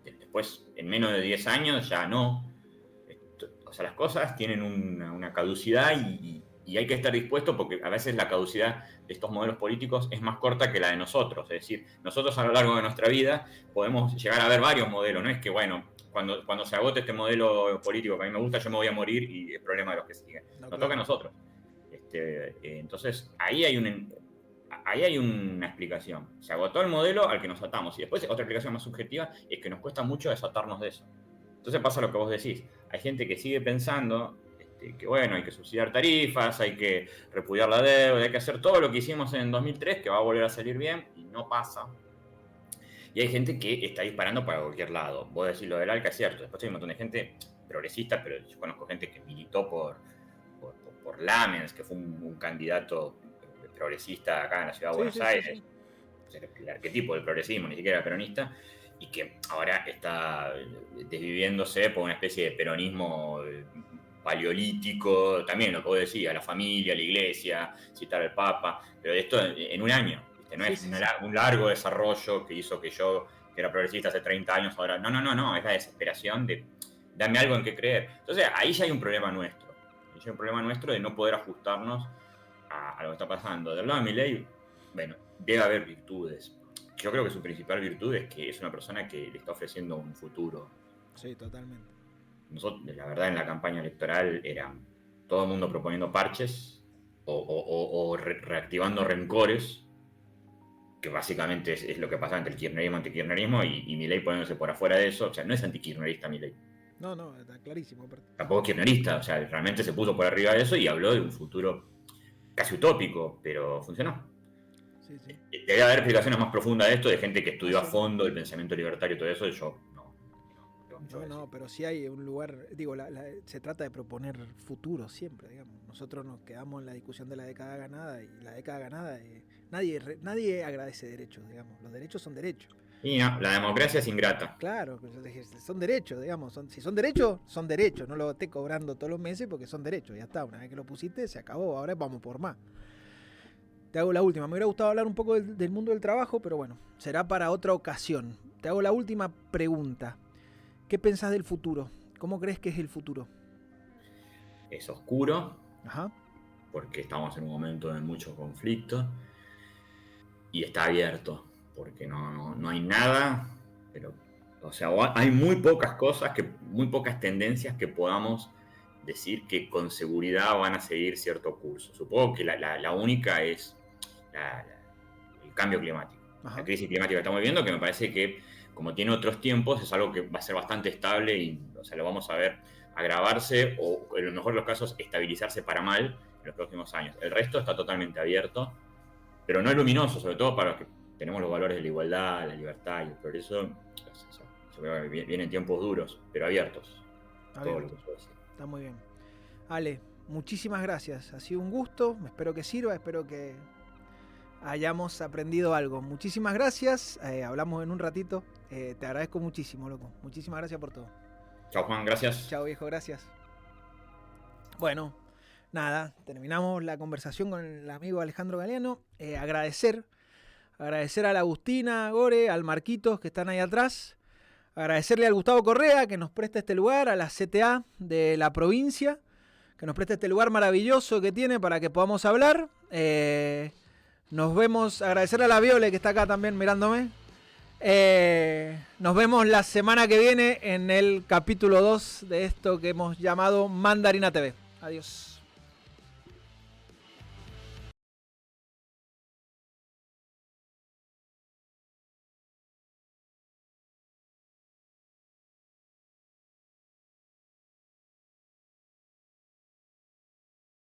después, en menos de 10 años, ya no. O sea, las cosas tienen una caducidad y hay que estar dispuesto, porque a veces la caducidad de estos modelos políticos es más corta que la de nosotros. Es decir, nosotros a lo largo de nuestra vida podemos llegar a ver varios modelos. No es que, bueno, cuando se agote este modelo político que a mí me gusta, yo me voy a morir y es problema de los que siguen. Nos toca a nosotros. Entonces, ahí hay una explicación. Se agotó el modelo al que nos atamos. Y después, otra explicación más subjetiva es que nos cuesta mucho desatarnos de eso. Entonces pasa lo que vos decís. Hay gente que sigue pensando que, bueno, hay que subsidiar tarifas, hay que repudiar la deuda, hay que hacer todo lo que hicimos en 2003, que va a volver a salir bien, y no pasa. Y hay gente que está disparando para cualquier lado. Vos decís lo del ALCA, es cierto. Después hay un montón de gente progresistas, pero yo conozco gente que militó por Lamens, que fue un candidato progresista acá en la ciudad de Buenos Aires. Sí. El arquetipo del progresismo, ni siquiera peronista, y que ahora está desviviéndose por una especie de peronismo paleolítico, también lo que vos decías, la familia, la iglesia, citar al Papa, pero esto en un año, ¿viste? No es un largo desarrollo que hizo que yo, que era progresista hace 30 años, ahora no, es la desesperación de dame algo en qué creer. Entonces ahí ya hay un problema nuestro, de no poder ajustarnos a lo que está pasando. Del lado de Milei, bueno, debe haber virtudes. Yo creo que su principal virtud es que es una persona que le está ofreciendo un futuro. Sí, totalmente. Nosotros, la verdad, en la campaña electoral era todo el mundo proponiendo parches o reactivando rencores, que básicamente es lo que pasa entre el kirchnerismo y antikirchnerismo, y Milei poniéndose por afuera de eso. O sea, no es antikirchnerista Milei. No, está clarísimo. Tampoco kirchnerista, o sea, realmente se puso por arriba de eso y habló de un futuro casi utópico, pero funcionó. Sí. Debe haber explicaciones más profundas de esto, de gente que estudió a fondo el pensamiento libertario y todo eso, y yo no, pero sí hay un lugar, digo, se trata de proponer futuro siempre, digamos. Nosotros nos quedamos en la discusión de la década ganada, y la década ganada, nadie agradece derechos, digamos. Los derechos son derechos. Y no, la democracia es ingrata. Claro, son derechos, digamos. Si son derechos, son derechos. No lo estés cobrando todos los meses porque son derechos. Ya está, una vez que lo pusiste, se acabó. Ahora vamos por más. Te hago la última. Me hubiera gustado hablar un poco del mundo del trabajo, pero bueno, será para otra ocasión. Te hago la última pregunta. ¿Qué pensás del futuro? ¿Cómo crees que es el futuro? Es oscuro. Ajá. Porque estamos en un momento de mucho conflicto. Y está abierto. Porque no hay nada. Pero, o sea, hay muy pocas cosas, muy pocas tendencias que podamos decir que con seguridad van a seguir cierto curso. Supongo que la única es el cambio climático. Ajá. La crisis climática que estamos viviendo, que me parece que, como tiene otros tiempos, es algo que va a ser bastante estable y, o sea, lo vamos a ver agravarse o, en lo mejor de los casos, estabilizarse para mal en los próximos años. El resto está totalmente abierto, pero no es luminoso, sobre todo para los que tenemos los valores de la igualdad, la libertad y el progreso. Vienen tiempos duros, pero abiertos. Todo lo que puedo decir. Está muy bien. Ale, muchísimas gracias. Ha sido un gusto. Espero que sirva. Espero que hayamos aprendido algo. Muchísimas gracias. Hablamos en un ratito. Te agradezco muchísimo, loco. Muchísimas gracias por todo. Chao, Juan. Gracias. Chao, viejo. Gracias. Bueno, nada. Terminamos la conversación con el amigo Alejandro Galeano. Agradecer a la Agustina, Gore, al Marquitos que están ahí atrás. Agradecerle al Gustavo Correa que nos presta este lugar, a la CTA de la provincia, que nos presta este lugar maravilloso que tiene para que podamos hablar. Nos vemos, agradecerle a la Viole que está acá también mirándome. Nos vemos la semana que viene en el capítulo 2 de esto que hemos llamado Mandarina TV. Adiós.